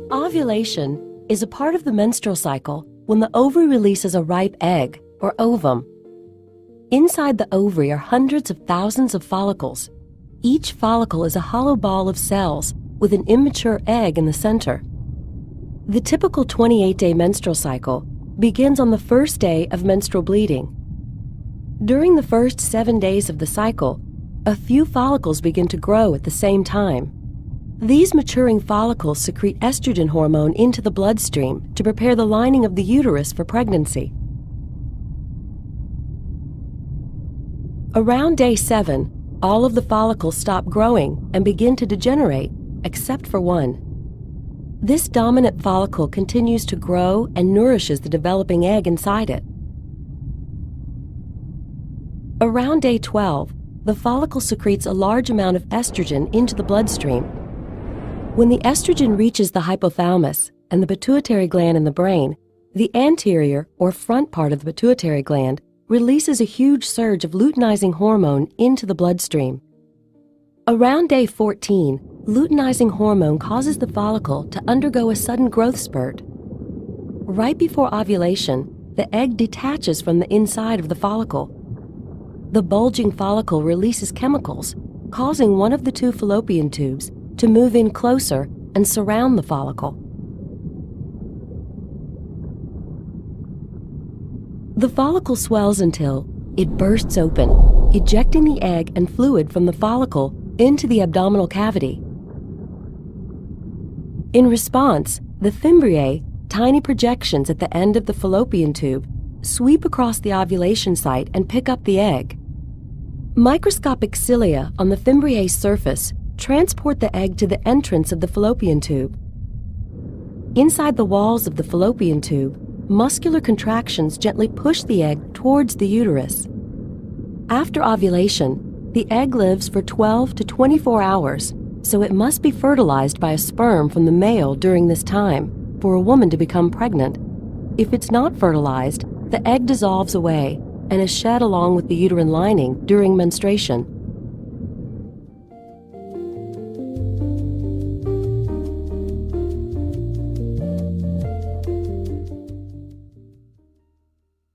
Ovulation is a part of the menstrual cycle when the ovary releases a ripe egg, or ovum. Inside the ovary are hundreds of thousands of follicles. Each follicle is a hollow ball of cells with an immature egg in the center. The typical 28-day menstrual cycle begins on the first day of menstrual bleeding. During the first 7 days of the cycle, a few follicles begin to grow at the same time. These maturing follicles secrete estrogen hormone into the bloodstream to prepare the lining of the uterus for pregnancy. Around day 7, all of the follicles stop growing and begin to degenerate, except for one. This dominant follicle continues to grow and nourishes the developing egg inside it. Around day 12, the follicle secretes a large amount of estrogen into the bloodstream. When the estrogen reaches the hypothalamus and the pituitary gland in the brain, the anterior or front part of the pituitary gland releases a huge surge of luteinizing hormone into the bloodstream. Around day 14, luteinizing hormone causes the follicle to undergo a sudden growth spurt. Right before ovulation, the egg detaches from the inside of the follicle. The bulging follicle releases chemicals, causing one of the two fallopian tubes to move in closer and surround the follicle. The follicle swells until it bursts open, ejecting the egg and fluid from the follicle into the abdominal cavity. In response, the fimbriae, tiny projections at the end of the fallopian tube, sweep across the ovulation site and pick up the egg. Microscopic cilia on the fimbriae's surface transport the egg to the entrance of the fallopian tube. Inside the walls of the fallopian tube, muscular contractions gently push the egg towards the uterus. After ovulation, the egg lives for 12 to 24 hours, so it must be fertilized by a sperm from the male during this time for a woman to become pregnant. If it's not fertilized, the egg dissolves away and is shed along with the uterine lining during menstruation.